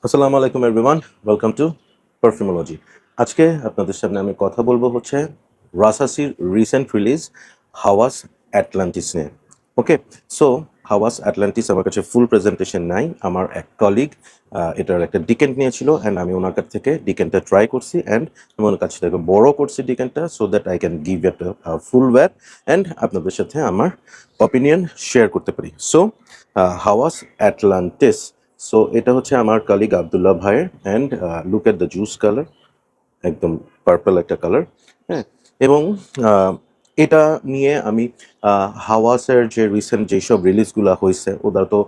আসসালামু আলাইকুম everyone, welcome to পারফিউমোলজি। আজকে আপনাদের সামনে আমি কথা বলবো হচ্ছে রাসাসির রিসেন্ট রিলিজ হাওয়াস অ্যাটলান্টিস নিয়ে। ওকে, সো হাওয়াস অ্যাটলান্টিস আমার কাছে ফুল প্রেজেন্টেশন নাই। আমার এক কলিগ এটার একটা ডিকেন্ট নিয়েছিল অ্যান্ড আমি ওনার কাছ থেকে ডিকেন্টটা ট্রাই করছি অ্যান্ড আমি ওনার কাছ থেকে বড় করছি ডিকেন্টটা so that I can give it full wear and আপনাদের সাথে আমার অপিনিয়ন শেয়ার করতে পারি। সো হাওয়াস অ্যাটলান্টিস, সো এটা হচ্ছে আমার কালিগ আবদুল্লাহ ভাইয়ের and look at the juice colour, একদম পার্পল একটা কালার। হ্যাঁ, এবং এটা নিয়ে আমি হাওয়াসের যে রিসেন্ট যেসব রিলিজগুলো হয়েছে ওরা তো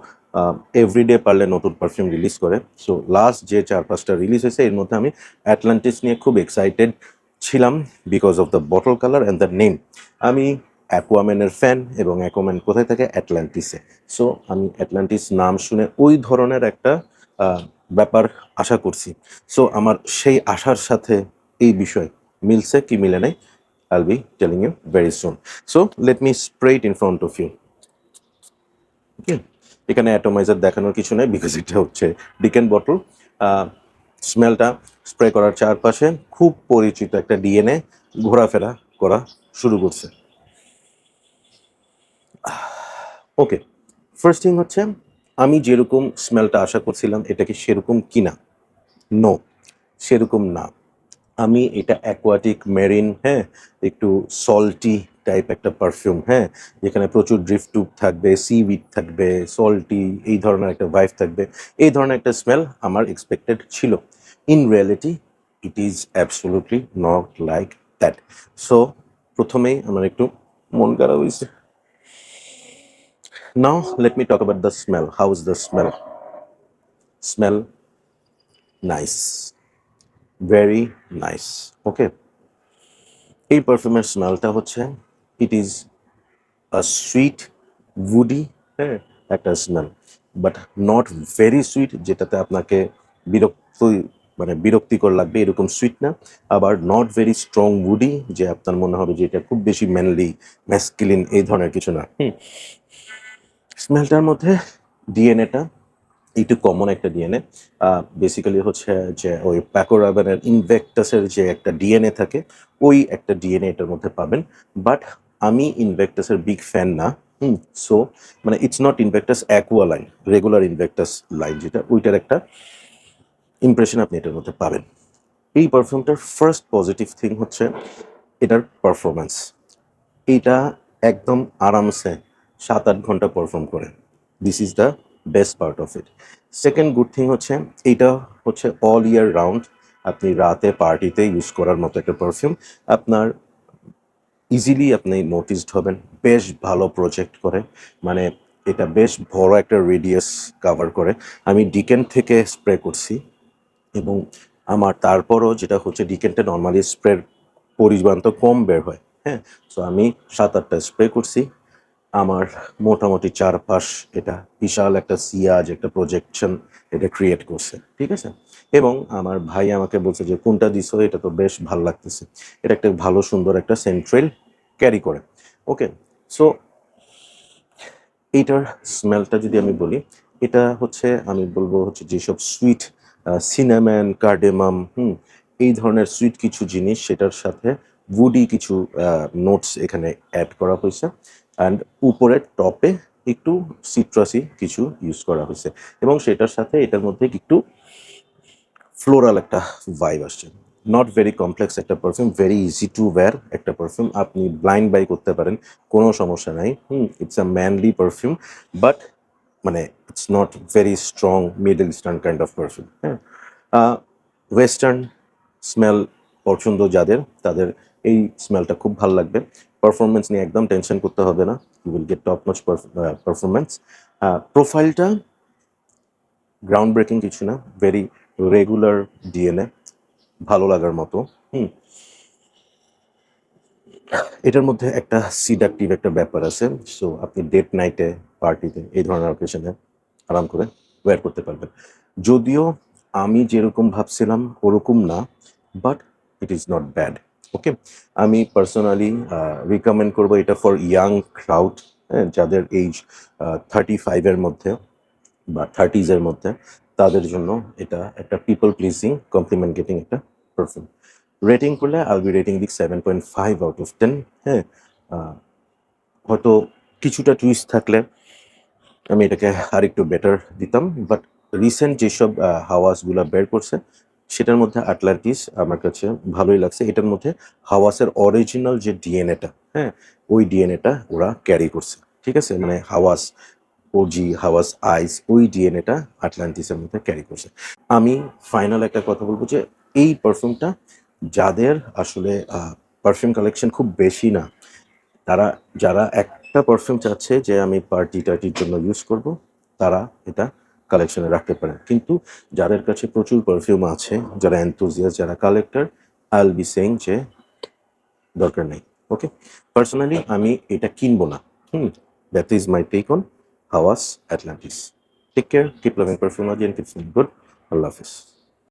এভরিডে পারলে নতুন পারফিউম রিলিজ করে। সো লাস্ট যে 4-5টা রিলিজ হয়েছে এর মধ্যে আমি অ্যাটলান্টিস নিয়ে খুব এক্সাইটেড ছিলাম because of the bottle colour and the name. আমি অ্যাকোয়াম্যানের ফ্যান এবং অ্যাকোয়াম্যান কোথায় থাকে? অ্যাটলান্টিসে। সো আমি অ্যাটলান্টিস নাম শুনে ওই ধরনের একটা ব্যাপার আশা করছি। সো আমার সেই আশার সাথে এই বিষয় মিলছে কি মিলে নাই, I'll be telling you very soon. So let me spray it in front of you. Okay? এখানে অ্যাটোমাইজার দেখানোর কিছু নেই বিকজ এটা হচ্ছে ডিকেন বটল। স্মেলটা স্প্রে করার চারপাশে খুব পরিচিত একটা ডিএনএ ঘোরাফেরা করা শুরু করছে। ওকে, ফার্স্ট থিং হচ্ছে আমি যেরকম স্মেলটা আশা করছিলাম এটা কি সেরকম কিনা? নো, সেরকম না। আমি এটা অ্যাকোয়াটিক মেরিন, হ্যাঁ, একটু সল্টি টাইপ একটা পারফিউম, হ্যাঁ, যেখানে প্রচুর ড্রিফট টুব থাকবে, সিউইড থাকবে, সল্টি, এই ধরনের একটা ভাইব থাকবে, এই ধরনের একটা স্মেল আমার এক্সপেক্টেড ছিল। In reality it is absolutely not like that. So প্রথমেই আমার একটু মন খারাপ হয়েছে। Now let me talk about the smell. How is the smell? Smell nice, very nice. Okay, এই পারফিউমের স্মেলটা হচ্ছে ইট ইজ সুইট উডি, হ্যাঁ, একটা smell, but not very sweet যেটাতে আপনাকে বিরক্ত, মানে বিরক্তিকর লাগবে এরকম সুইট না, আবার নট ভেরি স্ট্রং উডি যে আপনার মনে হবে যে এটা খুব বেশি ম্যানলি ম্যাসকিলিন এই ধরনের কিছু না। স্মেলটার মধ্যে ডিএনএটা একটু কমন একটা ডিএনএ, বেসিক্যালি হচ্ছে যে ওই প্যাকোরাবেনের ইনভেক্টাসের যে একটা ডিএনএ থাকে ওই একটা ডিএনএ এটার মধ্যে পাবেন। বাট আমি ইনভেক্টাসের বিগ ফ্যান না। সো মানে it's not Invictus aqua line, regular Invictus line যেটা, ওইটার একটা ইমপ্রেশন আপনি এটার মধ্যে পাবেন। এই পারফিউমটার ফার্স্ট পজিটিভ থিং হচ্ছে এটার পারফরমেন্স। এইটা একদম আরামসে 7-8 ঘন্টা পারফর্ম করে। This is the best part of it. Second good thing হচ্ছে এইটা হচ্ছে অল ইয়ার রাউন্ড আপনি রাতে পার্টিতে ইউজ করার মতো একটা পারফিউম। আপনার ইজিলি আপনি নোটিসড হবেন, বেশ ভালো প্রজেক্ট করে, মানে এটা বেশ বড় একটা রেডিয়াস কাভার করে। আমি ডিকেন থেকে স্প্রে করছি এবং আমার তারপরও যেটা হচ্ছে ডিকেনটা নর্মালি স্প্রের পরিমাণ তো কম বের হয়, হ্যাঁ, সো আমি 7-8টা স্প্রে করছি। আমার মোটামুটি চারপাশ এটা বিশাল একটা সিয়াজ, একটা প্রজেকশন এটা ক্রিয়েট করছে, ঠিক আছে। এবং আমার ভাই আমাকে বলছে যে কোনটা দিছো, এটা তো বেশ ভালো লাগতেছে। এটা একটা ভালো সুন্দর একটা সেন্ট্রেল ক্যারি করে। ওকে, সো এইটার স্মেলটা যদি আমি বলি, এটা হচ্ছে আমি বলবো হচ্ছে যেসব সুইট সিনামন, কার্ডেমাম, এই ধরনের সুইট কিছু জিনিস সেটার সাথে উডি কিছু নোটস এখানে অ্যাড করা হয়েছে অ্যান্ড উপরে টপে একটু সিট্রাসি কিছু ইউজ করা হয়েছে এবং সেটার সাথে এটার মধ্যে একটু ফ্লোরাল একটা ভাইব আসছে। নট ভেরি কমপ্লেক্স একটা perfume, very easy to wear একটা পারফিউম, আপনি ব্লাইন্ড বাই করতে পারেন, কোনো সমস্যা নাই। It's a manly perfume, but মানে it's not very strong Middle Eastern kind of perfume. হ্যাঁ, ওয়েস্টার্ন স্মেল পছন্দ যাদের, তাদের এই স্মেলটা খুব ভালো লাগবে। পারফরমেন্স নিয়ে একদম টেনশন করতে হবে না, you will get top notch performance. প্রোফাইলটা গ্রাউন্ড ব্রেকিং কিছু না, ভেরি রেগুলার ডিএনএ, ভালো লাগার মতো। এটার মধ্যে একটা সিডাকটিভ একটা ব্যাপার আছে, সো আপনি ডেট নাইটে, পার্টিতে, এই ধরনের অকেশনে আরাম করে ওয়্যার করতে পারবেন। যদিও আমি যেরকম ভাবছিলাম ওরকম না, but it is not bad. Okay, আমি পার্সোনালি রিকমেন্ড করবো এটা ফর ইয়াং ক্রাউড, যাদের এইজ 35-এর মধ্যে বা 30s-এর মধ্যে, তাদের জন্য এটা একটা পিপল প্লিজিং কমপ্লিমেন্ট গেটিং একটা পারফিউম। রেটিং করলে আল বি রেটিং দিক 7.5 আউট অফ 10। হ্যাঁ, হয়তো কিছুটা টুইস্ট থাকলে আমি এটাকে আরেকটু বেটার দিতাম, বাট রিসেন্ট যেসব হাওয়াসগুলো বের করছে সেটার মধ্যে আটলান্টিস আমার কাছে ভালোই লাগছে। এটার মধ্যে হাওয়াসের অরিজিনাল যে ডিএনএটা, হ্যাঁ, ওই ডিএনএটা ওরা ক্যারি করছে। ঠিক আছে, মানে হাওয়াস ওজি, হাওয়াস আইস, ওই ডিএনএটা আটলান্টিসের মধ্যে ক্যারি করছে। আমি ফাইনাল একটা কথা বলবো যে এই পারফিউমটা যাদের আসলে পারফিউম কালেকশন খুব বেশি না, তারা যারা একটা পারফিউম চাচ্ছে যে আমি পার্টি টার্টির জন্য ইউজ করব, তারা এটা কালেকশনে রাখতে পারেন। কিন্তু যাদের কাছে প্রচুর পারফিউম আছে, যারা এনথুজিয়াস্ট, যারা collector, I will be saying যে দরকার নেই। ওকে, পার্সোনালি আমি এটা কিনবো না। That is my take on Hawas Atlantis. Take care, keep loving Perfumology, and keep smelling good. আল্লাহ হাফিজ।